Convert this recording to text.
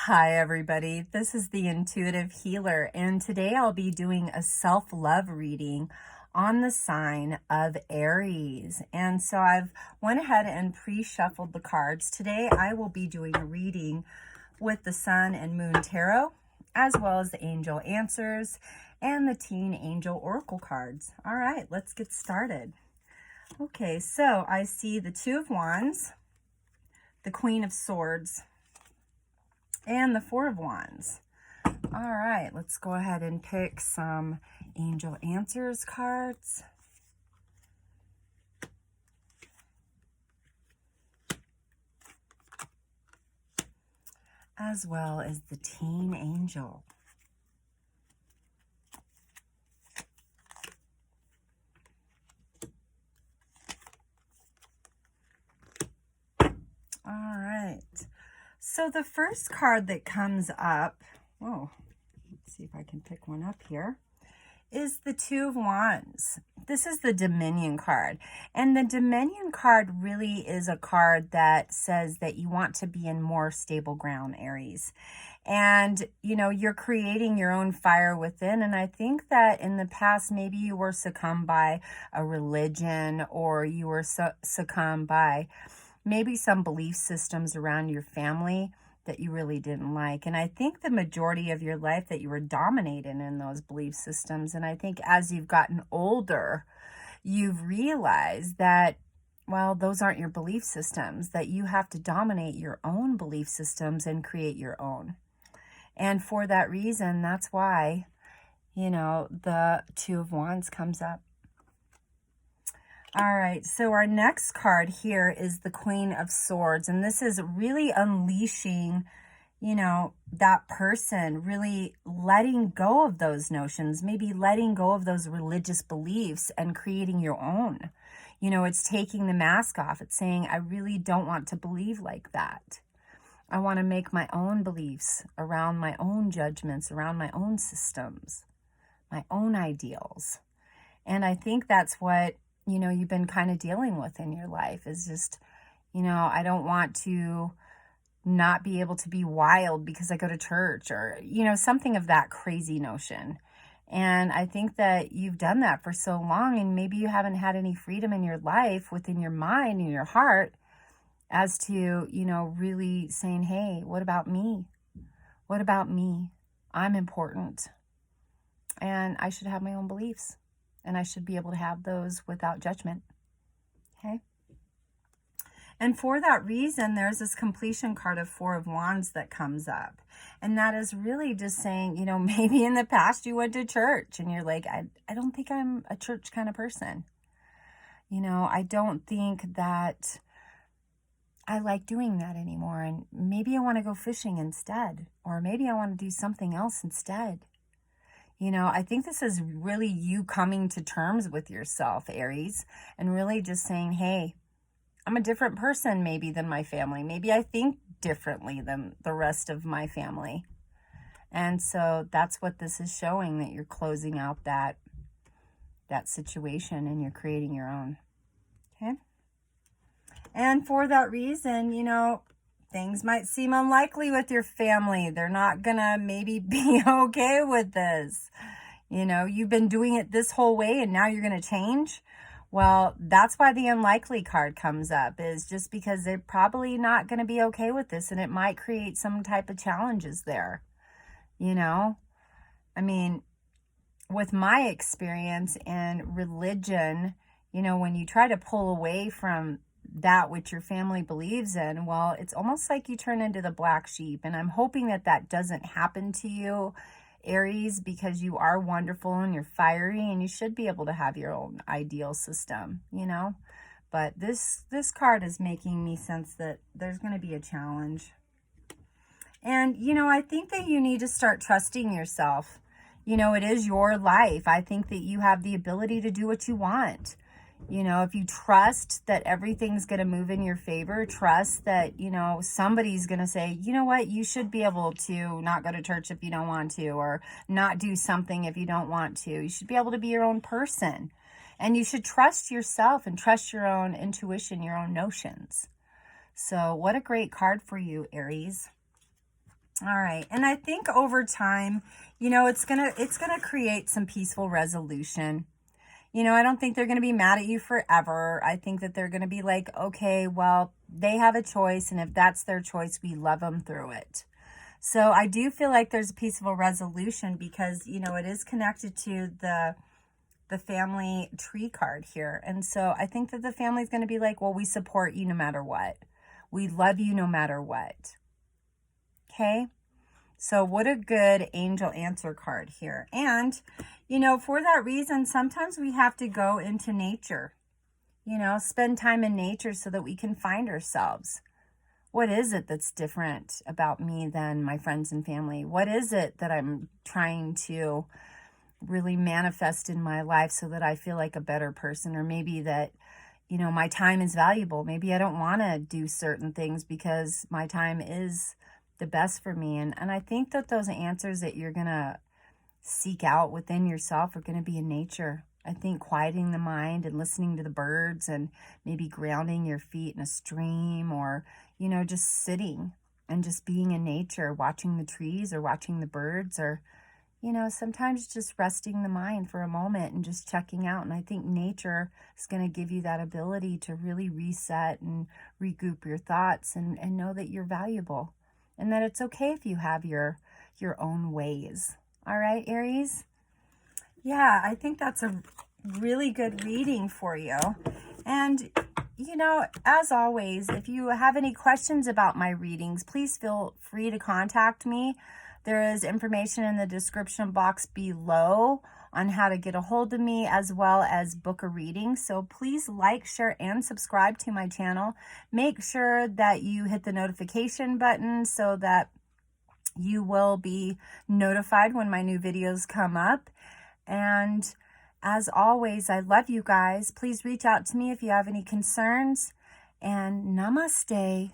Hi, everybody. This is the Intuitive Healer, and today I'll be doing a self-love reading on the sign of Aries. And so I've went ahead and pre-shuffled the cards. Today I will be doing a reading with the Sun and Moon Tarot, as well as the Angel Answers and the Teen Angel Oracle cards. All right, let's get started. Okay, so I see the Two of Wands, the Queen of Swords, and the Four of Wands. All right, let's go ahead and pick some Angel Answers cards. As well as the Teen Angel. All right. So the first card that comes up, let's see if I can pick one up here, is the Two of Wands. This is the Dominion card. And the Dominion card really is a card that says that you want to be in more stable ground, Aries. And, you know, you're creating your own fire within. And I think that in the past, maybe you were succumbed by a religion, or you were succumbed by maybe some belief systems around your family that you really didn't like. And I think the majority of your life that you were dominated in those belief systems. And I think as you've gotten older, you've realized that, well, those aren't your belief systems, that you have to dominate your own belief systems and create your own. And for that reason, that's why, you know, the Two of Wands comes up. All right, so our next card here is the Queen of Swords, and this is really unleashing, you know, that person, really letting go of those notions, maybe letting go of those religious beliefs and creating your own. You know, it's taking the mask off. It's saying, I really don't want to believe like that. I want to make my own beliefs around my own judgments, around my own systems, my own ideals. And I think that's what, you know, you've been kind of dealing with in your life, is just, you know, I don't want to not be able to be wild because I go to church, or, you know, something of that crazy notion. And I think that you've done that for so long, and maybe you haven't had any freedom in your life, within your mind and your heart, as to, you know, really saying, hey, what about me? What about me? I'm important, and I should have my own beliefs. And I should be able to have those without judgment. Okay. And for that reason, there's this completion card of Four of Wands that comes up. And that is really just saying, you know, maybe in the past you went to church and you're like, I don't think I'm a church kind of person. You know, I don't think that I like doing that anymore. And maybe I want to go fishing instead. Or maybe I want to do something else instead. You know, I think this is really you coming to terms with yourself, Aries, and really just saying, hey, I'm a different person maybe than my family. Maybe I think differently than the rest of my family. And so that's what this is showing, that you're closing out that situation and you're creating your own. Okay. And for that reason, you know, things might seem unlikely with your family. They're not gonna maybe be okay with this. You know, you've been doing it this whole way and now you're gonna change. Well, that's why the unlikely card comes up, is just because they're probably not gonna be okay with this, and it might create some type of challenges there. You know, I mean, with my experience in religion, you know, when you try to pull away from that which your family believes in, well, it's almost like you turn into the black sheep. And I'm hoping that that doesn't happen to you, Aries, because you are wonderful and you're fiery and you should be able to have your own ideal system, you know. But this card is making me sense that there's going to be a challenge. And, you know, I think that you need to start trusting yourself. You know, it is your life. I think that you have the ability to do what you want. You know, if you trust that everything's going to move in your favor, trust that, you know, somebody's going to say, you know what, you should be able to not go to church if you don't want to, or not do something if you don't want to. You should be able to be your own person. And you should trust yourself and trust your own intuition, your own notions. So what a great card for you, Aries. All right. And I think over time, you know, it's going to create some peaceful resolution. You know, I don't think they're going to be mad at you forever. I think that they're going to be like, okay, well, they have a choice. And if that's their choice, we love them through it. So I do feel like there's a peaceful resolution because, you know, it is connected to the family tree card here. And so I think that the family's going to be like, well, we support you no matter what. We love you no matter what. Okay. So what a good angel answer card here. And, you know, for that reason, sometimes we have to go into nature, you know, spend time in nature so that we can find ourselves. What is it that's different about me than my friends and family? What is it that I'm trying to really manifest in my life so that I feel like a better person? Or maybe that, you know, my time is valuable. Maybe I don't want to do certain things because my time is the best for me. And I think that those answers that you're going to seek out within yourself are going to be in nature. I think quieting the mind and listening to the birds and maybe grounding your feet in a stream, or, you know, just sitting and just being in nature, watching the trees or watching the birds, or, you know, sometimes just resting the mind for a moment and just checking out. And I think nature is going to give you that ability to really reset and regroup your thoughts and know that you're valuable and that it's okay if you have your own ways. All right, Aries? Yeah, I think that's a really good reading for you. And, you know, as always, if you have any questions about my readings, please feel free to contact me. There is information in the description box below on how to get a hold of me as well as book a reading. So please like, share, and subscribe to my channel. Make sure that you hit the notification button so that you will be notified when my new videos come up. And as always, I love you guys. Please reach out to me if you have any concerns. And namaste.